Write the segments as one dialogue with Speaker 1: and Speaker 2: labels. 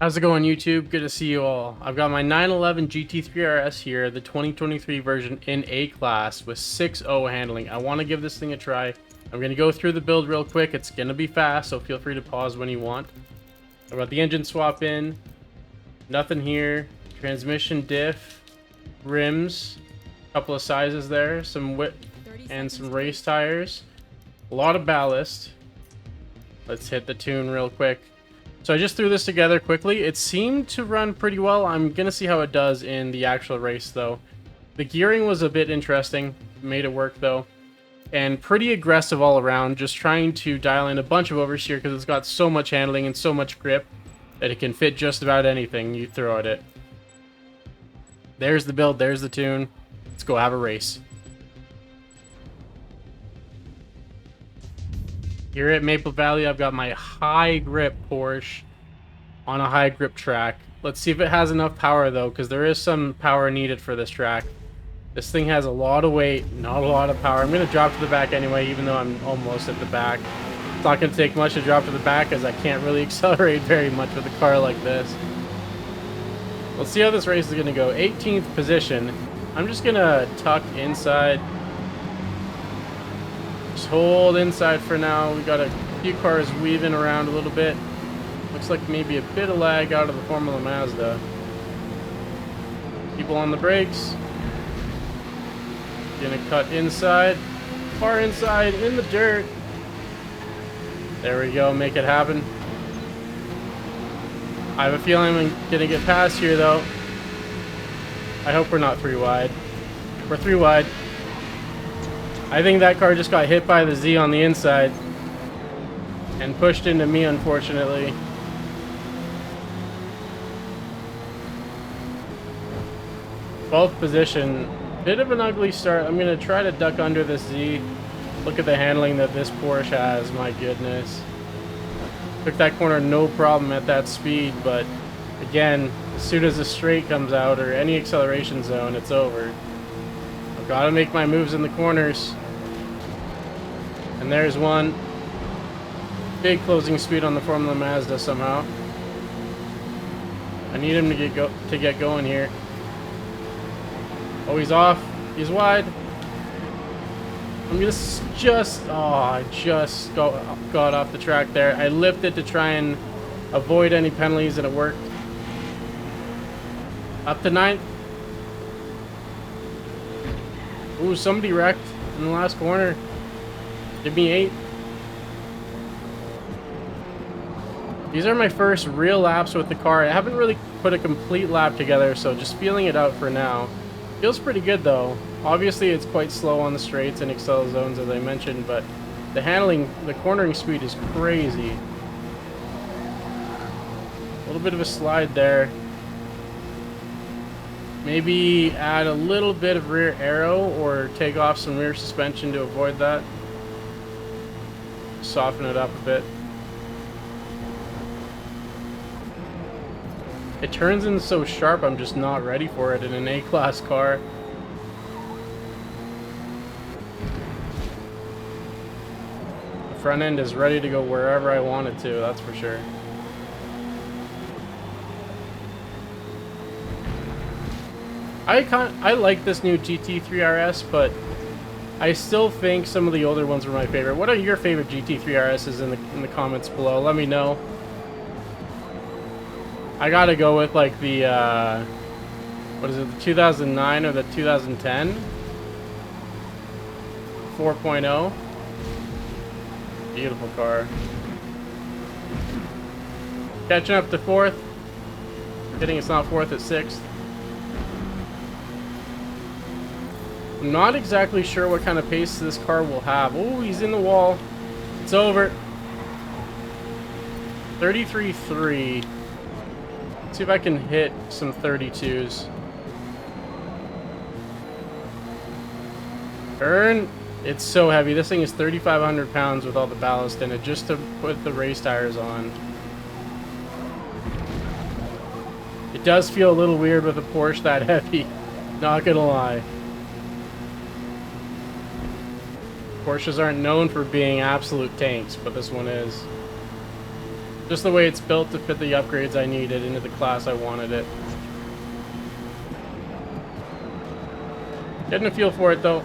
Speaker 1: How's it going, YouTube? Good to see you all. I've got my 911 GT3 RS here, the 2023 version in A-Class with 6.0 handling. I want to give this thing a try. I'm going to go through the build real quick. It's going to be fast, so feel free to pause when you want. I've got the engine swap in. Nothing here. Transmission diff. Rims. A couple of sizes there. Some width and some race tires. A lot of ballast. Let's hit the tune real quick. So I just threw this together quickly. It seemed to run pretty well. I'm going to see how it does in the actual race, though. The gearing was a bit interesting. Made it work, though. And pretty aggressive all around. Just trying to dial in a bunch of oversteer because it's got so much handling and so much grip that it can fit just about anything you throw at it. There's the build. There's the tune. Let's go have a race. Here at Maple Valley, I've got my high grip Porsche on a high grip track. Let's see if it has enough power though, because there is some power needed for this track. This thing has a lot of weight, not a lot of power. I'm going to drop to the back anyway, even though I'm almost at the back. It's not going to take much to drop to the back, as I can't really accelerate very much with a car like this. Let's see how this race is going to go. 18th position. I'm just going to tuck inside. Just hold inside for now. We got a few cars weaving around a little bit. Looks like maybe a bit of lag out of the Formula Mazda. People on the brakes. Gonna cut inside. Far inside, in the dirt. There we go, make it happen. I have a feeling I'm gonna get past here though. I hope we're not 3 wide. We're 3 wide. I think that car just got hit by the Z on the inside and pushed into me, unfortunately. Both position. Bit of an ugly start. I'm going to try to duck under this Z. Look at the handling that this Porsche has. My goodness. Took that corner no problem at that speed, but again, as soon as the straight comes out or any acceleration zone, it's over. I've got to make my moves in the corners. And there's one. Big closing speed on the Formula Mazda somehow. I need him to get going here. Oh, he's off. He's wide. I'm gonna just... Oh, I just got off the track there. I lifted to try and avoid any penalties, and it worked. Up to 9th. Ooh, somebody wrecked in the last corner. Give me 8. These are my first real laps with the car. I haven't really put a complete lap together, so just feeling it out for now. Feels pretty good though. Obviously it's quite slow on the straights and accel zones, as I mentioned, but the handling, the cornering speed is crazy. A little bit of a slide there. Maybe add a little bit of rear aero or take off some rear suspension to avoid that. Soften it up a bit. It turns in so sharp, I'm just not ready for it in an A-Class car. The front end is ready to go wherever I want it to, that's for sure. I like this new GT3 RS, but I still think some of the older ones were my favorite. What are your favorite GT3 RSs in the comments below? Let me know. I gotta go with like the, what is it, the 2009 or the 2010? 4.0. Beautiful car. Catching up to 4th. Hitting it's not 4th, it's 6th. I'm not exactly sure what kind of pace this car will have. Oh, he's in the wall. It's over. 33.3. See if I can hit some 32s. Turn. It's so heavy. This thing is 3,500 pounds with all the ballast in it just to put the race tires on. It does feel a little weird with a Porsche that heavy. Not gonna lie. Porsches aren't known for being absolute tanks, but this one is. Just the way it's built to fit the upgrades I needed into the class I wanted it. Getting a feel for it though.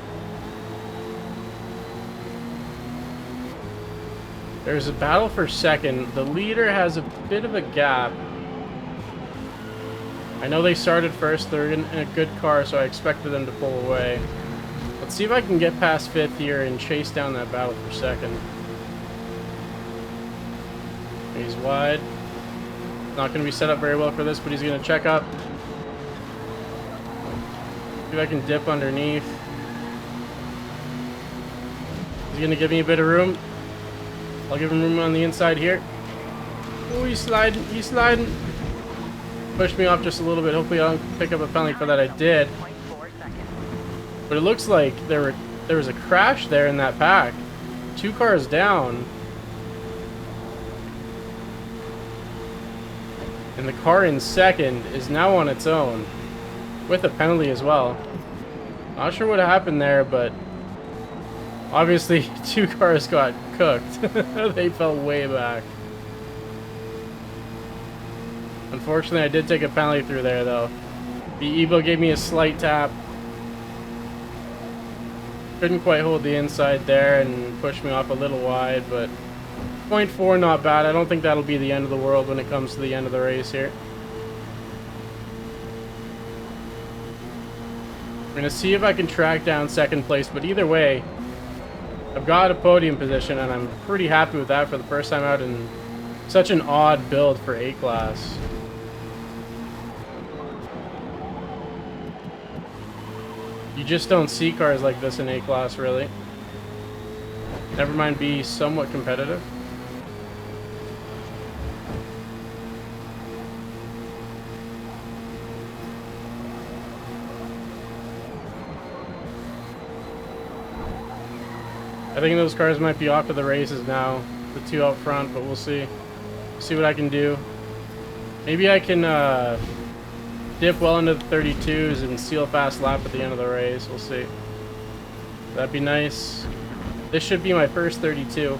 Speaker 1: There's a battle for second. The leader has a bit of a gap. I know they started first. They're in a good car, so I expected them to pull away. Let's see if I can get past fifth here and chase down that battle for second. He's wide. Not going to be set up very well for this, but he's going to check up. See if I can dip underneath. He's going to give me a bit of room. I'll give him room on the inside here. Oh, he's sliding. He's sliding. Pushed me off just a little bit. Hopefully I'll pick up a penalty for that. I did. But it looks like there was a crash there in that pack. 2 cars down. And the car in second is now on its own. With a penalty as well. Not sure what happened there, but obviously 2 cars got cooked. They fell way back. Unfortunately, I did take a penalty through there, though. The Evo gave me a slight tap. Couldn't quite hold the inside there and pushed me off a little wide, but 0.4 not bad. I don't think that'll be the end of the world when it comes to the end of the race here. I'm going to see if I can track down second place, but either way, I've got a podium position, and I'm pretty happy with that for the first time out in such an odd build for A-Class. You just don't see cars like this in A-Class, really. Never mind be somewhat competitive. I think those cars might be off to the races now, the 2 out front, but we'll see. See what I can do. Maybe I can dip well into the 32s and seal a fast lap at the end of the race. We'll see. That'd be nice. This should be my first 32.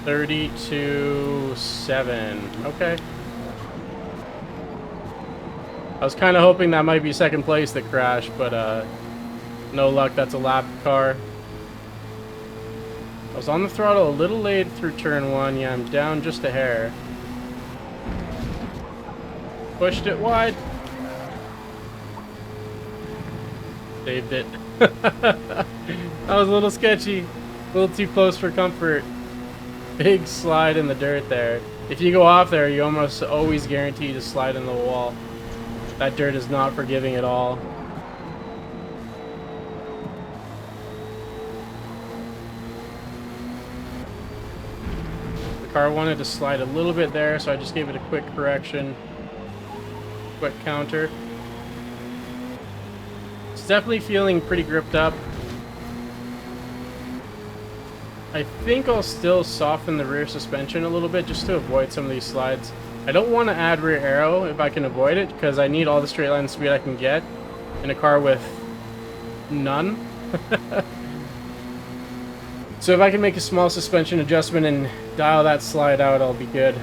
Speaker 1: (32.7). Okay. I was kind of hoping that might be second place that crashed, but no luck. That's a lap car. I was on the throttle a little late through turn 1. Yeah, I'm down just a hair. Pushed it wide. Saved it. That was a little sketchy. A little too close for comfort. Big slide in the dirt there. If you go off there, you almost always guarantee to slide in the wall. That dirt is not forgiving at all. The car wanted to slide a little bit there, so I just gave it a quick correction. Quick counter. It's definitely feeling pretty gripped up. I think I'll still soften the rear suspension a little bit just to avoid some of these slides. I don't want to add rear aero if I can avoid it, because I need all the straight line speed I can get in a car with none. So if I can make a small suspension adjustment and dial that slide out, I'll be good.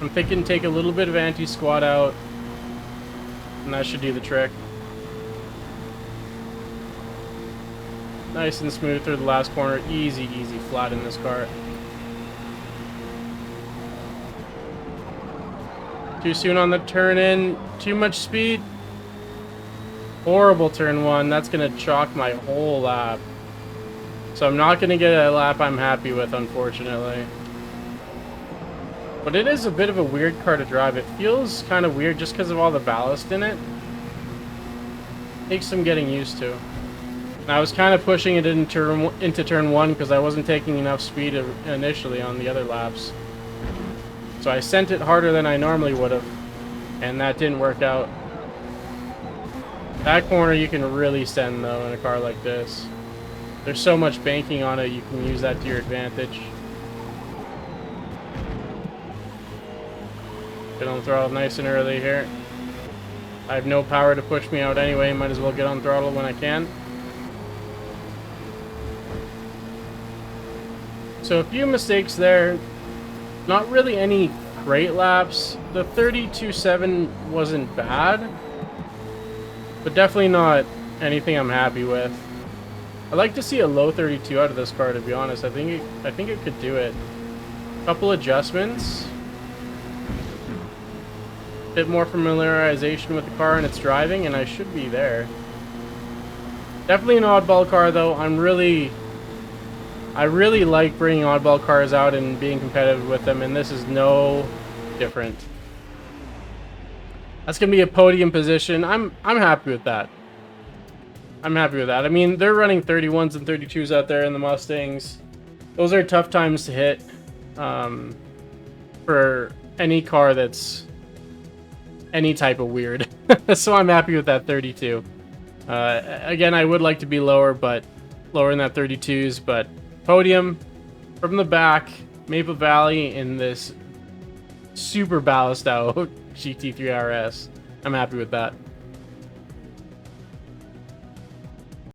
Speaker 1: I'm thinking take a little bit of anti-squat out, and that should do the trick. Nice and smooth through the last corner. Easy, easy flat in this car. Too soon on the turn in. Too much speed. Horrible turn 1. That's going to chalk my whole lap. So I'm not going to get a lap I'm happy with, unfortunately. But it is a bit of a weird car to drive. It feels kind of weird just because of all the ballast in it. Takes some getting used to. And I was kind of pushing it into turn 1 because I wasn't taking enough speed initially on the other laps. So I sent it harder than I normally would have, and that didn't work out. That corner you can really send though in a car like this. There's so much banking on it, you can use that to your advantage. Get on throttle nice and early here. I have no power to push me out anyway. Might as well get on throttle when I can. So a few mistakes there. Not really any great laps. The 32.7 wasn't bad, but definitely not anything I'm happy with. I'd like to see a low 32 out of this car, to be honest. I think it could do it. Couple adjustments. Bit more familiarization with the car and its driving, and I should be there. Definitely an oddball car, though. I really like bringing oddball cars out and being competitive with them, and this is no different. That's gonna be a podium position. I'm happy with that. I'm happy with that. I mean, they're running 31s and 32s out there in the Mustangs. Those are tough times to hit for any car that's any type of weird. So I'm happy with that 32. Again, I would like to be lower, but lower in that 32s, but podium from the back, Maple Valley in this super ballast out GT3 RS. I'm happy with that.